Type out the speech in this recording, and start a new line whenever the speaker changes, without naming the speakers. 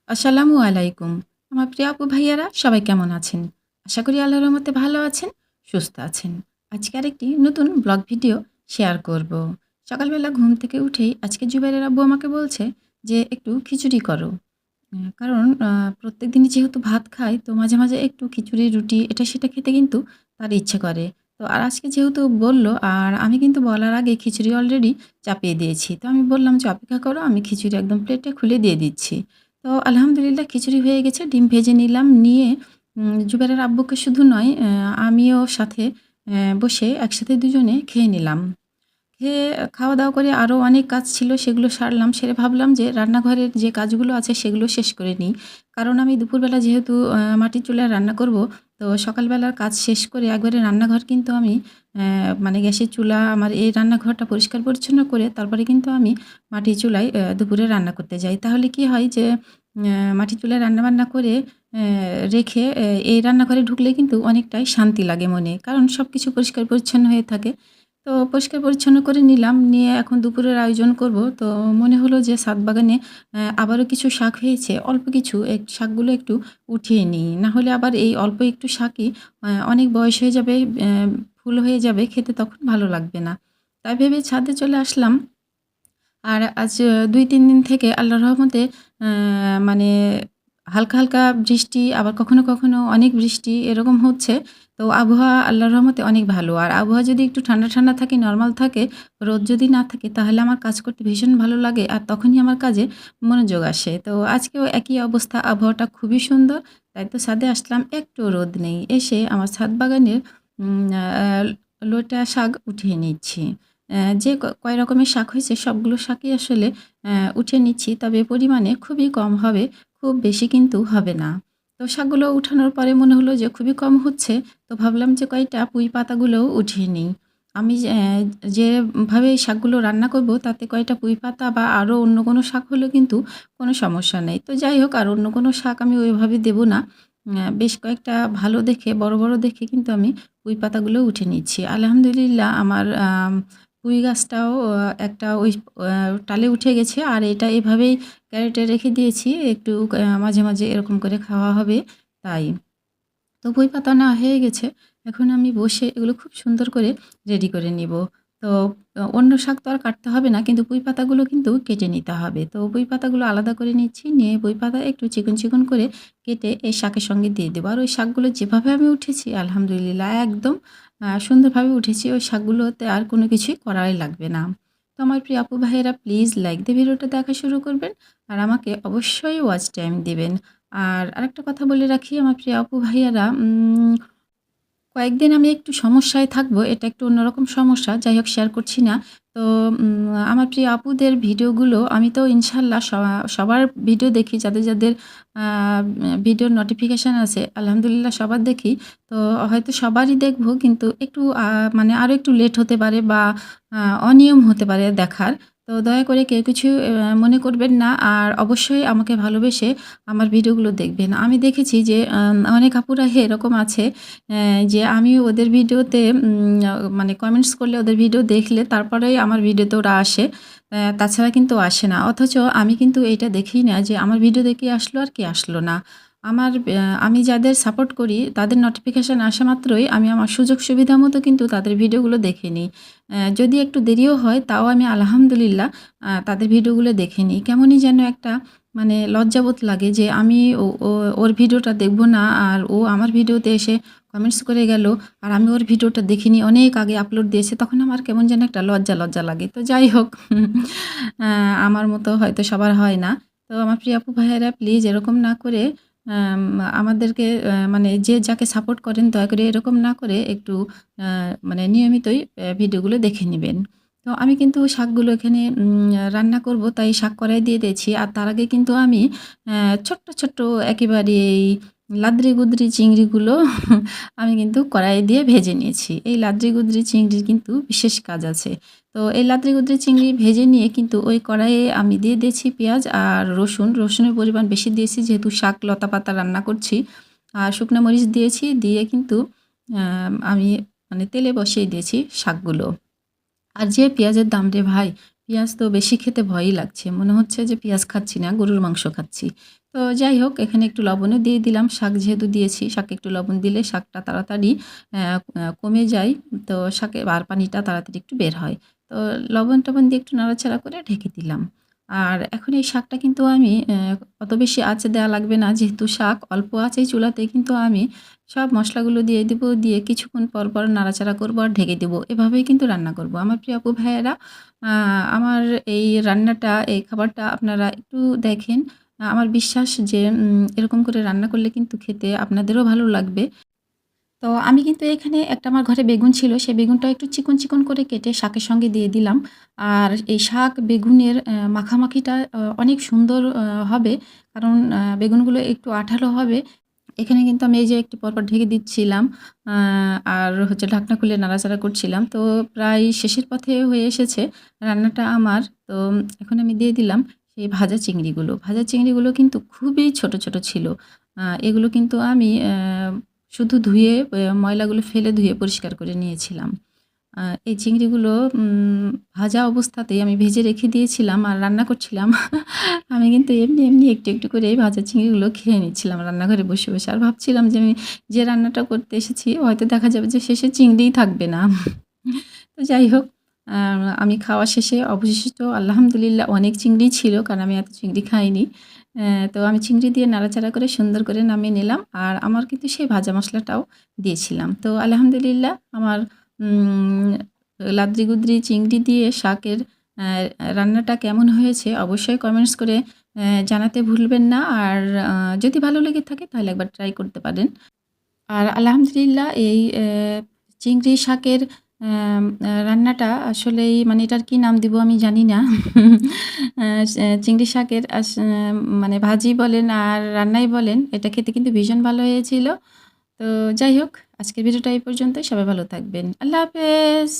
আসসালামু আলাইকুম। আমার প্রিয় আপু ভাইয়ারা সবাই কেমন আছেন? আশা করি আল্লাহর রহমতে ভালো আছেন, সুস্থ আছেন। আজকে আরেকটি নতুন ব্লগ ভিডিও শেয়ার করব। সকালবেলা ঘুম থেকে উঠেই আজকে জুবাইরের আব্বু আমাকে বলছে যে, "একটু খিচুড়ি করো।" কারণ প্রত্যেকদিনই যেহেতু ভাত খাই, তো মাঝে, মাঝে একটু খিচুড়ি, রুটি এটা সেটা খেতে কিন্তু তার ইচ্ছে করে। তো আর আজকে যেহেতু বলল, আর আমি কিন্তু বলার আগে খিচুড়ি অলরেডি চাপিয়ে দিয়েছি। তো আমি বললাম যে, "অপেক্ষা করো, আমি খিচুড়ি একদম প্লেটে খুলে দিয়ে দিচ্ছি।" তো আলহামদুলিল্লাহ খিচুড়ি হয়ে গেছে। ডিম ভেজে নিলাম। নিয়ে জুবাইরের আব্বুকে শুধু নয়, আমিও সাথে বসে একসাথে দুজনে খেয়ে নিলাম। খেয়ে খাওয়া-দাওয়া করে আরও অনেক কাজ ছিল, সেগুলো সারলাম। সেরে ভাবলাম যে রান্নাঘরের যে কাজগুলো আছে সেগুলো শেষ করে নিই। কারণ আমি দুপুরবেলা যেহেতু মাটির চুলায় রান্না করব, তো সকালবেলার কাজ শেষ করে একবারে রান্নাঘর কিন্তু আমি মানে গ্যাসের চুলা, আমার এই রান্নাঘরটা পরিষ্কার পরিচ্ছন্ন করে তারপরে কিন্তু আমি মাটির চুলায় দুপুরে রান্না করতে যাই। তাহলে কি হয় যে মাটির চুলায় রান্নাবান্না করে রেখে এই রান্নাঘরে ঢুকলে কিন্তু অনেকটাই শান্তি লাগে মনে। কারণ সবকিছু পরিষ্কার পরিচ্ছন্ন হয়ে থাকে। তো পরিষ্কার পরিচ্ছন্ন করে নিলাম। নিয়ে এখন দুপুরের আয়োজন করব। তো মনে হলো যে ছাদ বাগানে আবারও কিছু শাক হয়েছে। অল্প কিছু শাকগুলো একটু উঠিয়ে নিই। না হলে আবার এই অল্প একটু শাকই অনেক বয়স হয়ে যাবে, ফুল হয়ে যাবে, খেতে তখন ভালো লাগবে না। তাই ভেবে ছাদে চলে আসলাম। আর আজ ২-৩ দিন থেকে আল্লাহর রহমতে অ্যা মানে হালকা, হালকা বৃষ্টি, আবার কখনো, কখনো অনেক বৃষ্টি এরকম হচ্ছে। তো আবহাওয়া আল্লাহর রহমতে অনেক ভালো। আর আবহাওয়া যদি একটু ঠান্ডা, ঠান্ডা থাকে, নরমাল থাকে, রোদ যদি না থাকে, তাহলে আমার কাজ করতে ভীষণ ভালো লাগে। আর তখনই আমার কাজে মনোযোগ আসে। তো আজকেও একই অবস্থা, আবহাওয়াটা খুবই সুন্দর। তাই তো ছাদে আসলাম, একটুও রোদ নেই। এসে আমার ছাদ বাগানের লইটা শাক উঠিয়ে নিচ্ছি। যে কয় রকমের শাক হয়েছে সবগুলো শাকই আসলে উঠিয়ে নিচ্ছি। তবে পরিমাণে খুবই কম হবে, খুব বেশি কিন্তু হবে না। তো শাকগুলো উঠানোর পরে মনে হলো যে খুবই কম হচ্ছে। তো ভাবলাম যে কয়টা পুঁই পাতাগুলোও উঠিয়ে নিই। আমি যেভাবে এই শাকগুলো রান্না করব, তাতে কয়টা পুঁই পাতা বা আরও অন্য কোনো শাক হলেও কিন্তু কোনো সমস্যা নেই। তো যাই হোক, আর অন্য কোনো শাক আমি ওইভাবে দেব না। বেশ কয়েকটা ভালো দেখে, বড়, বড় দেখে কিন্তু আমি পুঁই পাতাগুলো উঠিয়ে নিচ্ছি। আলহামদুলিল্লাহ আমার পুঁই গাছটাও একটা ওই টালে উঠে গেছে। আর এটা এভাবেই ক্যারেটে রেখে দিয়েছি। একটু মাঝে, মাঝে এরকম করে খাওয়া হবে তাই। তো বই পাতা নেওয়া হয়ে গেছে। এখন আমি বসে এগুলো খুব সুন্দর করে রেডি করে নিব। তো অন্য শাক তো আর কাটতে হবে না। কিন্তু পুঁই পাতাগুলো কিন্তু কেটে নিতে হবে। তো পুঁই পাতাগুলো আলাদা করে নিচ্ছি। নিয়ে পুঁই পাতা একটু চিকন, চিকন করে কেটে এই শাকের সঙ্গে দিয়ে দেব। আর ওই শাকগুলো যেভাবে আমি উঠেছি আলহামদুলিল্লাহ একদম সুন্দরভাবে উঠেছি। ওই শাকগুলোতে আর কোনো কিছুই করাই লাগবে না। তো আমার প্রিয় আপু ভাইয়েরা, প্লিজ লাইক দিয়ে ভিডিওটা দেখা শুরু করবেন। আর আমাকে অবশ্যই ওয়াচ টাইম দিবেন। আর আরেকটা কথা বলে রাখি আমার প্রিয় আপু ভাইয়ারা, কয়েকদিন আমি একটু সমস্যায় থাকবো। এটা একটু অন্যরকম সমস্যা। যাই হোক, শেয়ার করছি না। তো আমার প্রিয় আপুদের ভিডিওগুলো আমি তো ইনশাআল্লাহ সবার ভিডিও দেখি, যাদের, যাদের আ ভিডিওর নোটিফিকেশন আছে আলহামদুলিল্লাহ সবার দেখি। তো হয়তো সবারই দেখব, কিন্তু একটু মানে আরো একটু লেট হতে পারে বা আ অনিয়ম হতে পারে দেখার। তো দয়া করে কেউ কিছু মনে করবেন না। আর অবশ্যই আমাকে ভালোবেসে আমার ভিডিওগুলো দেখবেন। আমি দেখেছি যে অনেক আপুরা এরকম আছে যে আমি ওদের ভিডিওতে মানে কমেন্টস করলে, ওদের ভিডিও দেখলে তারপরেই আমার ভিডিওতে ওরা আসে। তাছাড়া কিন্তু আসে না। অথচ আমি কিন্তু এইটা দেখি না যে আমার ভিডিওতে কে আসলো আর কে আসলো না। আমি যাদের সাপোর্ট করি তাদের নোটিফিকেশন আসা মাত্রই আমি আমার সুযোগ সুবিধা মতো কিন্তু তাদের ভিডিওগুলো দেখে নিই। যদি একটু দেরিও হয় তাও আমি আলহামদুলিল্লাহ তাদের ভিডিওগুলো দেখে নিই। কেমনই যেন একটা মানে লজ্জাবোধ লাগে যে আমি ওর ভিডিওটা দেখব না, আর ও আমার ভিডিওতে এসে কমেন্টস করে গেল, আর আমি ওর ভিডিওটা দেখিনি, অনেক আগে আপলোড দিয়েছে। তখন আমার কেমন যেন একটা লজ্জা, লজ্জা লাগে। তো যাই হোক, আ আমার মতো হয়তো সবার হয় না। তো আমার প্রিয় আপু ভাইয়েরা, প্লিজ এরকম না করে আম আমাদেরকে মানে যে যাকে সাপোর্ট করেন দয়া করে এরকম না করে একটু আ মানে নিয়মিতই ভিডিওগুলো দেখে নিবেন। তো আমি কিন্তু শাকগুলো এখানে রান্না করব, তাই শাক কড়াই দিয়ে দিয়েছি। আর তার আগে কিন্তু আমি ছোট্ট, ছোট্ট একেবারেই লাদরি-গুদরি চিংড়িগুলো আমি কিন্তু কড়াইয়ে দিয়ে ভেজে নিয়েছি। এই লাদরি-গুদরি চিংড়ির কিন্তু বিশেষ কাজ আছে। তো এই লাদরি-গুদরি চিংড়ি ভেজে নিয়ে কিন্তু ওই কড়াইয়ে আমি দিয়ে দিয়েছি পেঁয়াজ আর রসুন। রসুনের পরিমাণ বেশি দিয়েছি যেহেতু শাক লতাপাতা রান্না করছি। আর শুকনা মরিচ দিয়েছি, দিয়ে কিন্তু আমি মানে তেলে বসিয়ে দিয়েছি শাকগুলো। আর যে পেঁয়াজের দাম রে ভাই! পেঁয়াজ তো বেশি খেতে ভয়ই লাগছে। মনে হচ্ছে যে পেঁয়াজ খাচ্ছি না, গরুর মাংস খাচ্ছি। তো যাই হোক, এখানে একটু লবণও দিয়ে দিলাম। শাক যেহেতু দিয়েছি, শাকে একটু লবণ দিলে শাকটা তাড়াতাড়ি কমে যায়। তো শাকে আর পানিটা তাড়াতাড়ি একটু বের হয়। তো লবণ-টবণ দিয়ে একটু নাড়াচাড়া করে ঢেকে দিলাম। আর এখন এই শাকটা কিন্তু আমি অত বেশি আঁচে দেওয়া লাগবে না। যেহেতু শাক অল্প আঁচেই চুলাতেই কিন্তু আমি সব মসলাগুলো দিয়ে দিব। দিয়ে কিছুক্ষণ পর, পর নাড়াচাড়া করব আর ঢেকে দিব। এভাবেই কিন্তু রান্না করব। আমার প্রিয় আপু ভাইয়েরা, আ আমার এই রান্নাটা, এই খাবারটা আপনারা একটু দেখেন। আমার বিশ্বাস যে এরকম করে রান্না করলে কিন্তু খেতে আপনাদেরও ভালো লাগবে। তো আমি কিন্তু এখানে একটা আমার ঘরে বেগুন ছিল, সেই বেগুনটা একটু চিকন, চিকন করে কেটে শাকের সঙ্গে দিয়ে দিলাম। আর এই শাক বেগুনের মাখামাখিটা অনেক সুন্দর হবে। কারণ বেগুনগুলো একটু আঠালো হবে। এখানে কিন্তু আমি এই যে একটু পরপর ঢেকে দিচ্ছিলাম। আ আর হচ্ছে ঢাকনা খুলে নাড়াচাড়া করছিলাম। তো প্রায় শেষের পথে হয়ে এসেছে রান্নাটা আমার। তো এখন আমি দিয়ে দিলাম সেই ভাজা চিংড়িগুলো। ভাজা চিংড়িগুলো কিন্তু খুবই ছোট, ছোট ছিল। এগুলো কিন্তু আমি শুধু ধুয়ে ময়লাগুলো ফেলে ধুয়ে পরিষ্কার করে নিয়েছিলাম। এই চিংড়িগুলো ভাজা অবস্থাতেই আমি ভেজে রেখে দিয়েছিলাম আর রান্না করছিলাম। আমি কিন্তু এমনি, এমনি একটু, একটু করে এই ভাজা চিংড়িগুলো খেয়ে নিচ্ছিলাম রান্নাঘরে বসে, বসে। আর ভাবছিলাম যে আমি যে রান্নাটা করতে এসেছি হয়তো দেখা যাবে যে শেষে চিংড়িই থাকবে না। তো যাই হোক, আ আমি খাওয়া শেষে অবশিষ্ট আলহামদুলিল্লাহ অনেক চিংড়িই ছিল, কারণ আমি এত চিংড়ি খাইনি। তো আমি চিংড়ি দিয়ে নাড়াচাড়া করে সুন্দর করে নামিয়ে নিলাম। আর আমার কিন্তু সেই ভাজা মসলাটাও দিয়েছিলাম। তো আলহামদুলিল্লাহ আমার উম লাদ্রি-গুদ্রি চিংড়ি দিয়ে শাকের রান্নাটা কেমন হয়েছে অবশ্যই কমেন্টস করে জানাতে ভুলবেন না। আর যদি ভালো লেগে থাকে তাহলে একবার ট্রাই করতে পারেন। আর আলহামদুলিল্লাহ এই চিংড়ি শাকের রান্নাটা আসলেই মানে এটার কি নাম দিব আমি জানি না। আ চিংড়ি শাকের মানে ভাজি বলেন আর রান্নাই বলেন, এটা খেতে কিন্তু ভীষণ ভালো হয়েছিল। তো যাই হোক, আজকের ভিডিওটা এই পর্যন্তই। সবাই ভালো থাকবেন। আল্লাহ হাফেজ।